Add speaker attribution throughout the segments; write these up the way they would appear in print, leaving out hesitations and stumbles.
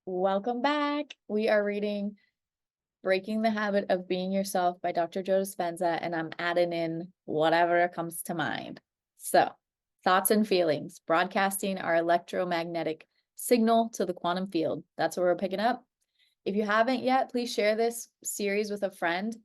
Speaker 1: Welcome back. We are reading Breaking the Habit of Being Yourself by Dr. Joe Dispenza, and I'm adding in whatever comes to mind. So, thoughts and feelings, broadcasting our electromagnetic signal to the quantum field. That's what we're picking up. If you haven't yet, please share this series with a friend.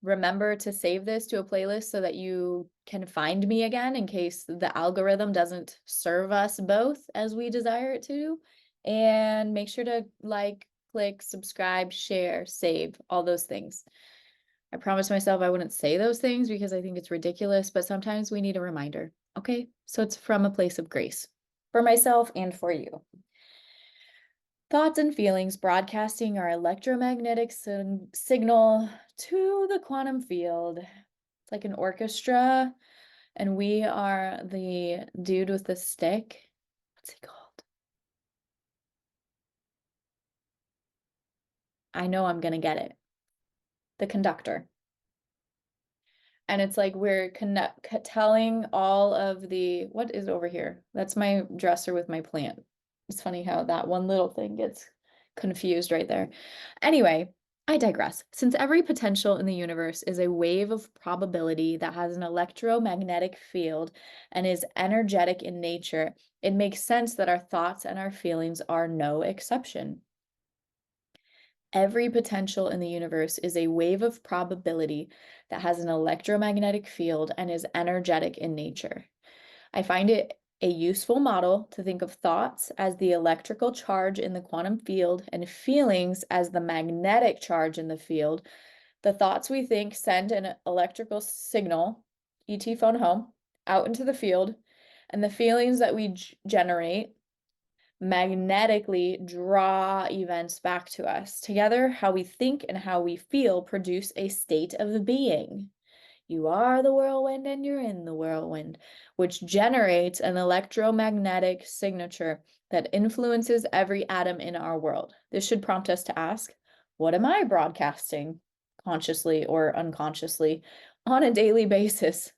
Speaker 1: Remember to save this to a playlist so that you can find me again in case the algorithm doesn't serve us both as we desire it to. And make sure to like, click, subscribe, share, save, all those things. I promised myself I wouldn't say those things because I think it's ridiculous, but sometimes we need a reminder. Okay, so it's from a place of grace for myself and for you. Thoughts and feelings broadcasting our electromagnetic signal to the quantum field. It's like an orchestra, and we are the dude with the stick. What's he called? I know I'm gonna get it. The conductor. And it's like we're telling all of the, what is over here? That's my dresser with my plant. It's funny how that one little thing gets confused right there. Anyway, I digress. Since every potential in the universe is a wave of probability that has an electromagnetic field and is energetic in nature, it makes sense that our thoughts and our feelings are no exception. Every potential in the universe is a wave of probability that has an electromagnetic field and is energetic in nature. I find it a useful model to think of thoughts as the electrical charge in the quantum field and feelings as the magnetic charge in the field. The thoughts we think send an electrical signal, ET phone home, out into the field, and the feelings that we generate magnetically draw events back to us. Together, how we think and how we feel produce a state of being. You are the whirlwind and you're in the whirlwind, which generates an electromagnetic signature that influences every atom in our world. This should prompt us to ask, what am I broadcasting consciously or unconsciously on a daily basis,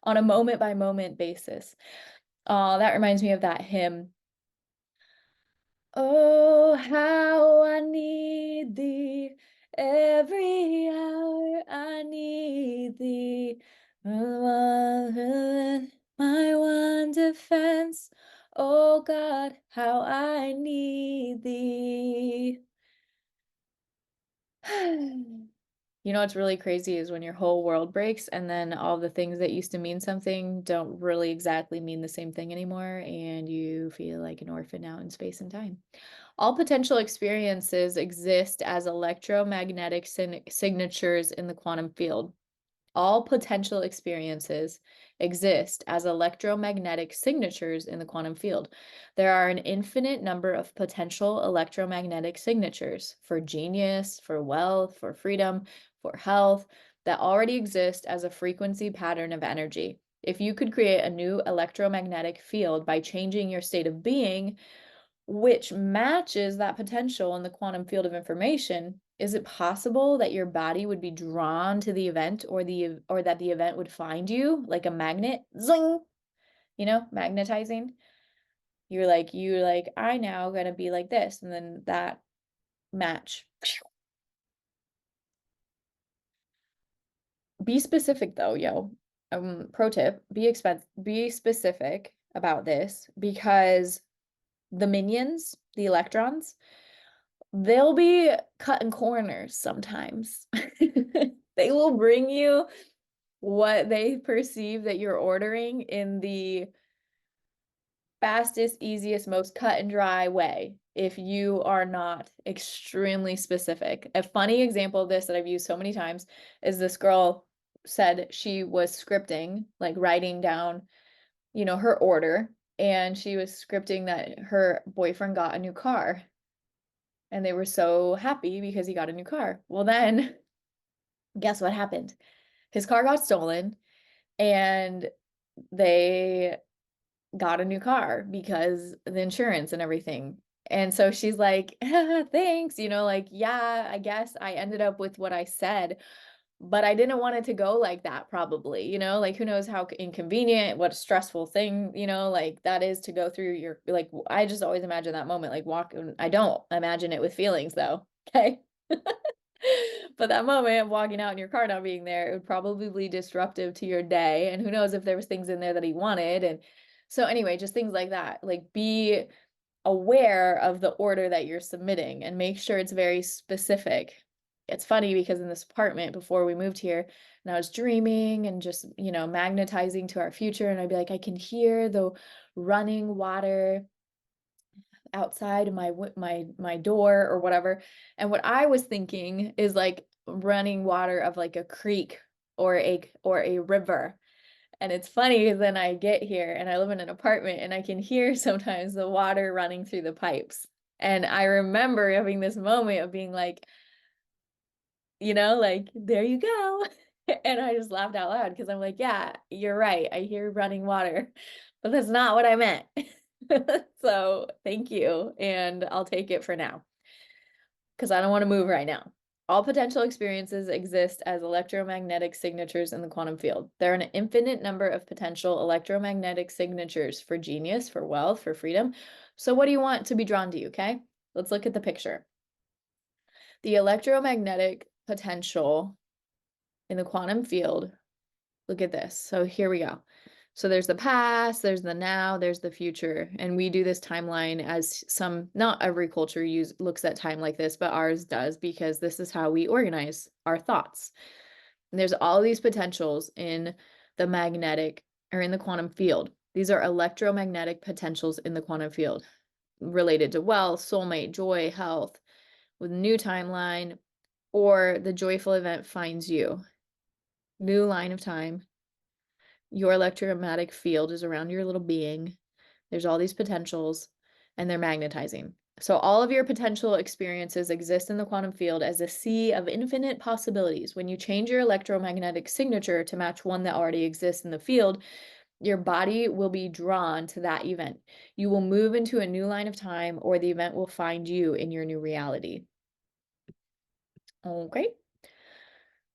Speaker 1: on a moment by moment basis? That reminds me of that hymn. Oh, how I need thee. Every hour I need thee. My one defense. Oh God, how I need thee. You know what's really crazy is when your whole world breaks and then all the things that used to mean something don't really exactly mean the same thing anymore, and you feel like an orphan out in space and time. All potential experiences exist as electromagnetic signatures in the quantum field. All potential experiences exist as electromagnetic signatures in the quantum field. There are an infinite number of potential electromagnetic signatures for genius, for wealth, for freedom, for health that already exist as a frequency pattern of energy. If you could create a new electromagnetic field by changing your state of being, which matches that potential in the quantum field of information, is it possible that your body would be drawn to the event, or that the event would find you like a magnet? Zing! Magnetizing. You're like, I now gonna be like this, and then that match. Be specific though, yo. Pro tip, be specific about this, because the minions, the electrons, they'll be cutting corners sometimes. They will bring you what they perceive that you're ordering in the fastest, easiest, most cut and dry way if you are not extremely specific. A funny example of this that I've used so many times is this girl said she was scripting, like writing down, her order, and she was scripting that her boyfriend got a new car. And they were so happy because he got a new car. Well, then guess what happened? His car got stolen, and they got a new car because the insurance and everything. And so she's like, thanks, like, yeah, I guess I ended up with what I said. but I didn't want it to go like that, probably, like who knows how inconvenient, what a stressful thing, like that is to go through your, like, I just always imagine that moment, like I don't imagine it with feelings though. Okay. But that moment of walking out in your car not being there, it would probably be disruptive to your day. And who knows if there was things in there that he wanted. And so anyway, just things like that. Like be aware of the order that you're submitting and make sure it's very specific. It's funny because in this apartment before we moved here, and I was dreaming and just, magnetizing to our future, and I'd be like, I can hear the running water outside my door or whatever. And what I was thinking is like running water of like a creek or a river. And it's funny because then I get here and I live in an apartment and I can hear sometimes the water running through the pipes. And I remember having this moment of being like, like, there you go. And I just laughed out loud because I'm like, yeah, you're right. I hear running water, but that's not what I meant. So thank you. And I'll take it for now because I don't want to move right now. All potential experiences exist as electromagnetic signatures in the quantum field. There are an infinite number of potential electromagnetic signatures for genius, for wealth, for freedom. So what do you want to be drawn to you, okay? Let's look at the picture. The electromagnetic potential in the quantum field, look at this. So here we go. So there's the past, there's the now, there's the future. And we do this timeline as not every culture looks at time like this, but ours does because this is how we organize our thoughts. And there's all these potentials in the magnetic or in the quantum field. These are electromagnetic potentials in the quantum field related to wealth, soulmate, joy, health, with new timeline, or the joyful event finds you. New line of time. Your electromagnetic field is around your little being. There's all these potentials and they're magnetizing. So all of your potential experiences exist in the quantum field as a sea of infinite possibilities. When you change your electromagnetic signature to match one that already exists in the field, your body will be drawn to that event. You will move into a new line of time, or the event will find you in your new reality. Okay.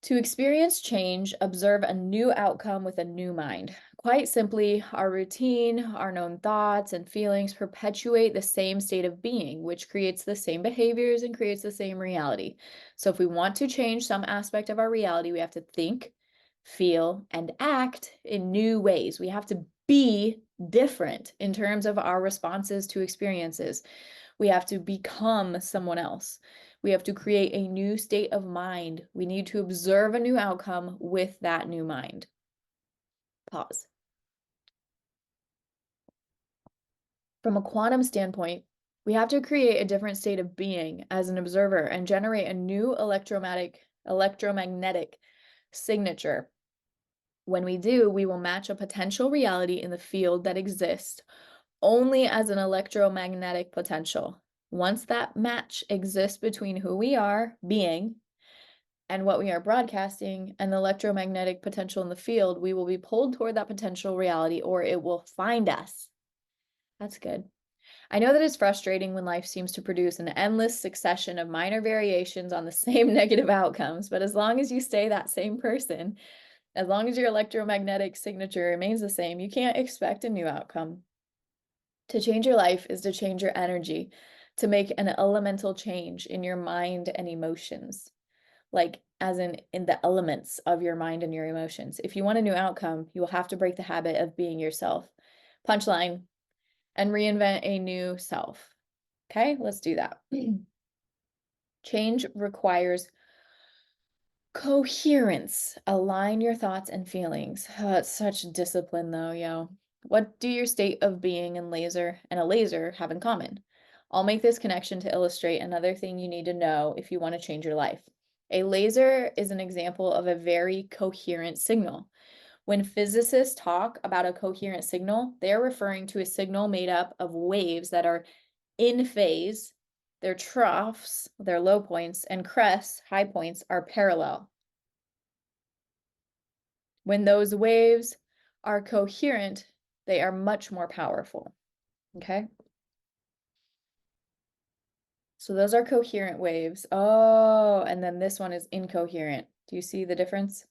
Speaker 1: To experience change, observe a new outcome with a new mind. Quite simply, our routine, our known thoughts and feelings perpetuate the same state of being, which creates the same behaviors and creates the same reality. So if we want to change some aspect of our reality, we have to think, feel, and act in new ways. We have to be different in terms of our responses to experiences. We have to become someone else. We have to create a new state of mind. We need to observe a new outcome with that new mind. Pause. From a quantum standpoint, we have to create a different state of being as an observer and generate a new electromagnetic signature. When we do, we will match a potential reality in the field that exists only as an electromagnetic potential. Once that match exists between who we are, being, and what we are broadcasting and the electromagnetic potential in the field, we will be pulled toward that potential reality or it will find us. That's good. I know that it's frustrating when life seems to produce an endless succession of minor variations on the same negative outcomes, but as long as you stay that same person, as long as your electromagnetic signature remains the same, you can't expect a new outcome. To change your life is to change your energy, to make an elemental change in your mind and emotions, like as in the elements of your mind and your emotions. If you want a new outcome, you will have to break the habit of being yourself. Punchline, and reinvent a new self. Okay, let's do that. Change requires coherence. Align your thoughts and feelings. Oh, it's such discipline though, yo. What do your state of being and a laser have in common? I'll make this connection to illustrate another thing you need to know if you want to change your life. A laser is an example of a very coherent signal. When physicists talk about a coherent signal, they're referring to a signal made up of waves that are in phase. Their troughs, their low points, and crests, high points, are parallel. When those waves are coherent, they are much more powerful. Okay? So those are coherent waves. Oh, and then this one is incoherent. Do you see the difference?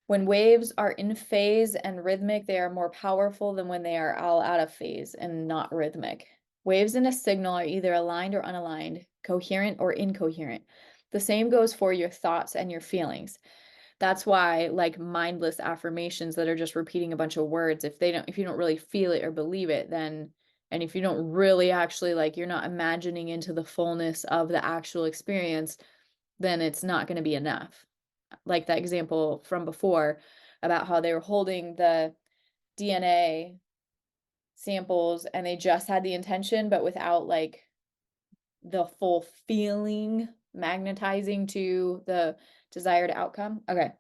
Speaker 1: When waves are in phase and rhythmic, they are more powerful than when they are all out of phase and not rhythmic. Waves in a signal are either aligned or unaligned, coherent or incoherent. The same goes for your thoughts and your feelings. That's why like mindless affirmations that are just repeating a bunch of words, if you don't really feel it or believe it, then and if you don't really actually like you're not imagining into the fullness of the actual experience, then it's not going to be enough. Like that example from before about how they were holding the DNA samples and they just had the intention, but without like the full feeling magnetizing to the desired outcome. Okay.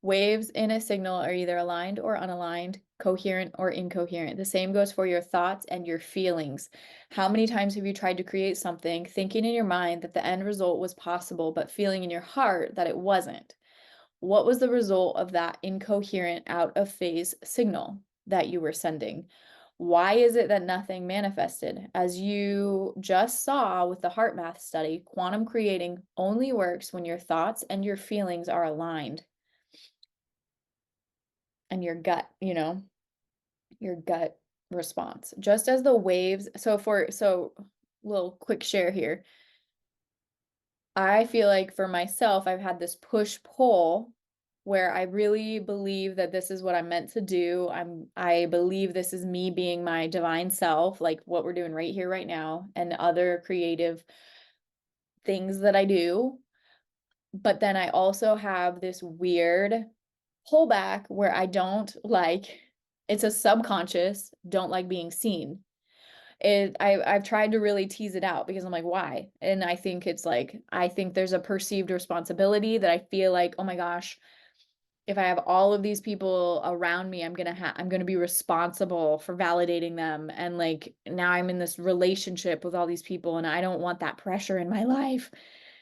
Speaker 1: Waves in a signal are either aligned or unaligned, coherent or incoherent. The same goes for your thoughts and your feelings. How many times have you tried to create something, thinking in your mind that the end result was possible, but feeling in your heart that it wasn't? What was the result of that incoherent, out of phase signal that you were sending? Why is it that nothing manifested? As you just saw with the heart math study, quantum creating only works when your thoughts and your feelings are aligned. And your gut, your gut response. Just as the waves, so little quick share here. I feel like for myself, I've had this push-pull where I really believe that this is what I'm meant to do. I believe this is me being my divine self, like what we're doing right here, right now, and other creative things that I do. But then I also have this weird pullback where I don't like, it's a subconscious, don't like being seen. I've tried to really tease it out because I'm like, why? And I think it's like, I think there's a perceived responsibility that I feel like, oh my gosh, if I have all of these people around me, I'm gonna be responsible for validating them. And like now I'm in this relationship with all these people and I don't want that pressure in my life.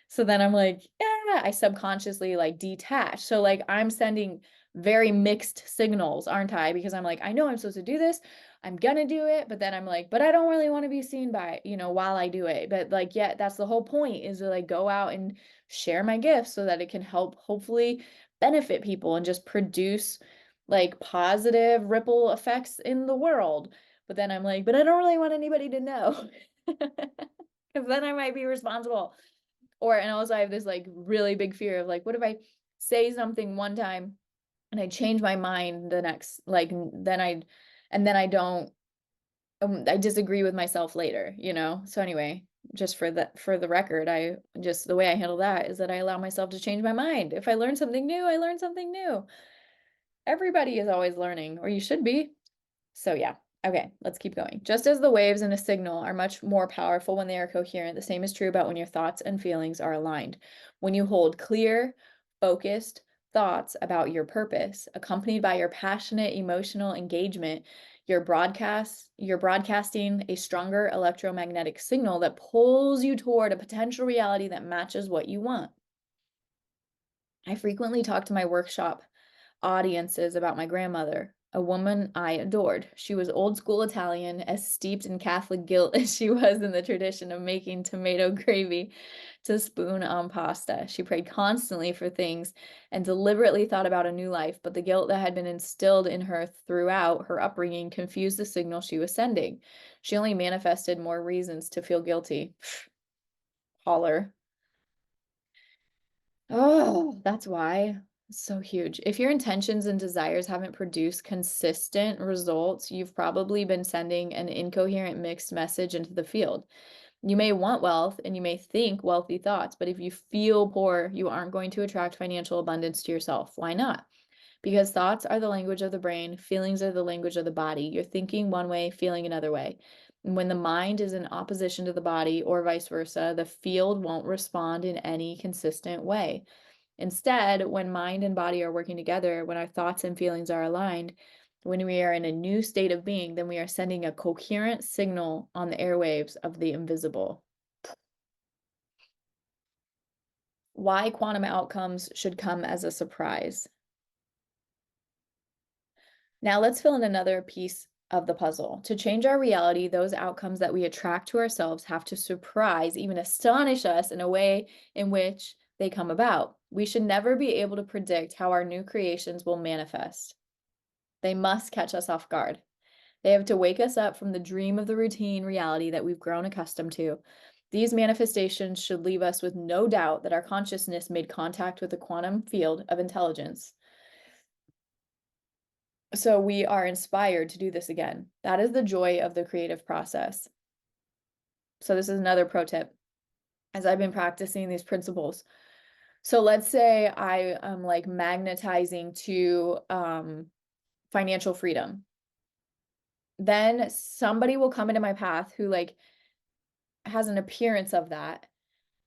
Speaker 1: So then I'm like, yeah, I subconsciously like detach. So like I'm sending very mixed signals, aren't I? Because I'm like, I know I'm supposed to do this. I'm gonna do it, but then I'm like, but I don't really want to be seen by, while I do it. But like, yeah, that's the whole point is to like go out and share my gifts so that it can help hopefully benefit people and just produce like positive ripple effects in the world. But then I'm like, but I don't really want anybody to know. Because then I might be responsible. And also I have this like really big fear of like, what if I say something one time and I change my mind the next, like, then I don't, I disagree with myself later. So anyway, just for the record, the way I handle that is that I allow myself to change my mind. If I learn something new, I learn something new. Everybody is always learning, or you should be. So yeah. Okay, let's keep going. Just as the waves in a signal are much more powerful when they are coherent, the same is true about when your thoughts and feelings are aligned. When you hold clear, focused thoughts about your purpose, accompanied by your passionate emotional engagement, you're broadcasting a stronger electromagnetic signal that pulls you toward a potential reality that matches what you want. I frequently talk to my workshop audiences about my grandmother, a woman I adored. She was old school Italian, as steeped in Catholic guilt as she was in the tradition of making tomato gravy to spoon on pasta. She prayed constantly for things and deliberately thought about a new life, but the guilt that had been instilled in her throughout her upbringing confused the signal she was sending. She only manifested more reasons to feel guilty. Holler. Oh, that's why. It's so huge. If your intentions and desires haven't produced consistent results, you've probably been sending an incoherent mixed message into the field. You may want wealth and you may think wealthy thoughts, but if you feel poor, you aren't going to attract financial abundance to yourself. Why not? Because thoughts are the language of the brain, feelings are the language of the body. You're thinking one way, feeling another way. And when the mind is in opposition to the body or vice versa, the field won't respond in any consistent way. Instead, when mind and body are working together, when our thoughts and feelings are aligned, when we are in a new state of being, then we are sending a coherent signal on the airwaves of the invisible. Why quantum outcomes should come as a surprise. Now let's fill in another piece of the puzzle. To change our reality, those outcomes that we attract to ourselves have to surprise, even astonish us in a way in which they come about. We should never be able to predict how our new creations will manifest. They must catch us off guard. They have to wake us up from the dream of the routine reality that we've grown accustomed to. These manifestations should leave us with no doubt that our consciousness made contact with the quantum field of intelligence. So we are inspired to do this again. That is the joy of the creative process. So this is another pro tip as I've been practicing these principles. So let's say I am like magnetizing to financial freedom. Then somebody will come into my path who like has an appearance of that.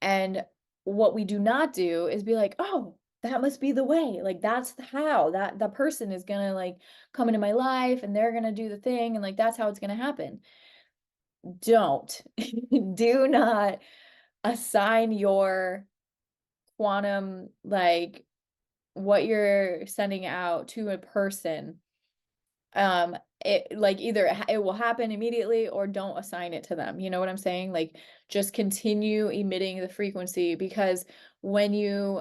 Speaker 1: And what we do not do is be like, oh, that must be the way. Like that's how that person is gonna like come into my life and they're gonna do the thing and like that's how it's gonna happen. Don't do not assign your quantum like what you're sending out to a person. It like either it will happen immediately or don't assign it to them. You know what I'm saying? Like just continue emitting the frequency, because when you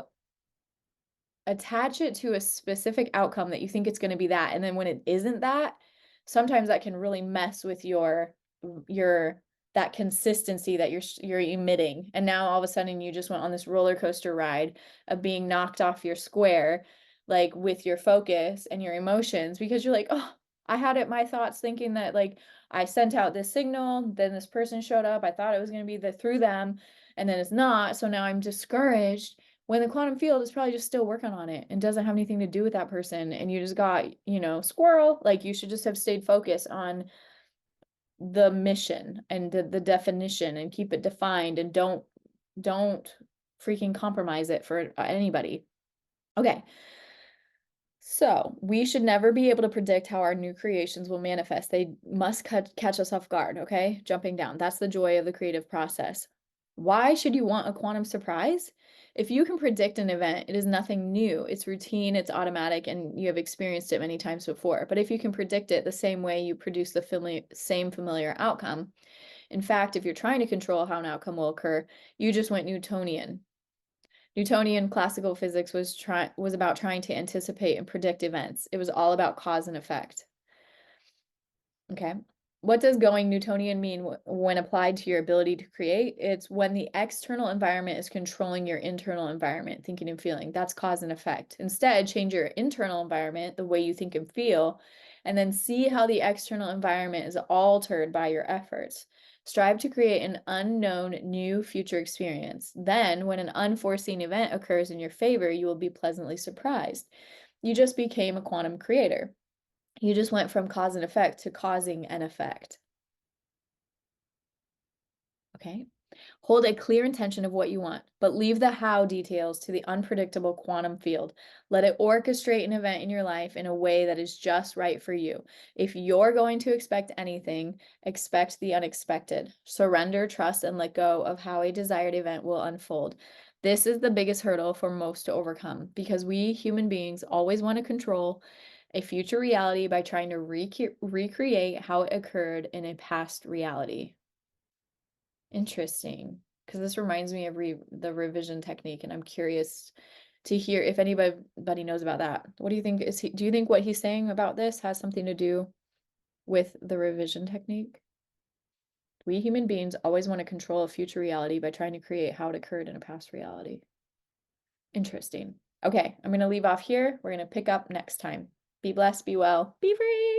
Speaker 1: attach it to a specific outcome that you think it's going to be that, and then when it isn't that, sometimes that can really mess with your that consistency that you're emitting. And now all of a sudden you just went on this roller coaster ride of being knocked off your square, like with your focus and your emotions, because you're like, oh, I had it my thoughts thinking that like I sent out this signal, then this person showed up, I thought it was going to be through them, and then it's not, so now I'm discouraged, when the quantum field is probably just still working on it and doesn't have anything to do with that person. And you just got, squirrel. Like you should just have stayed focused on the mission and the definition and keep it defined, and don't freaking compromise it for anybody. Okay. So we should never be able to predict how our new creations will manifest. They must catch us off guard. Okay. Jumping down. That's the joy of the creative process. Why should you want a quantum surprise? If you can predict an event, it is nothing new. It's routine, it's automatic, and you have experienced it many times before. But if you can predict it the same way you produce the same familiar outcome, in fact, if you're trying to control how an outcome will occur, you just went Newtonian. Newtonian classical physics was about trying to anticipate and predict events. It was all about cause and effect. Okay. What does going Newtonian mean when applied to your ability to create? It's when the external environment is controlling your internal environment, thinking and feeling. That's cause and effect. Instead, change your internal environment, the way you think and feel, and then see how the external environment is altered by your efforts. Strive to create an unknown new future experience. Then, when an unforeseen event occurs in your favor, you will be pleasantly surprised. You just became a quantum creator. You just went from cause and effect to causing an effect. Okay. Hold a clear intention of what you want, but leave the how details to the unpredictable quantum field. Let it orchestrate an event in your life in a way that is just right for you. If you're going to expect anything, expect the unexpected. Surrender, trust, and let go of how a desired event will unfold. This is the biggest hurdle for most to overcome, because we human beings always want to control a future reality by trying to recreate how it occurred in a past reality. Interesting, because this reminds me of the revision technique, and I'm curious to hear if anybody knows about that. What do you think? Do you think what he's saying about this has something to do with the revision technique? We human beings always want to control a future reality by trying to create how it occurred in a past reality. Interesting. Okay, I'm going to leave off here. We're going to pick up next time. Be blessed, be well, be free.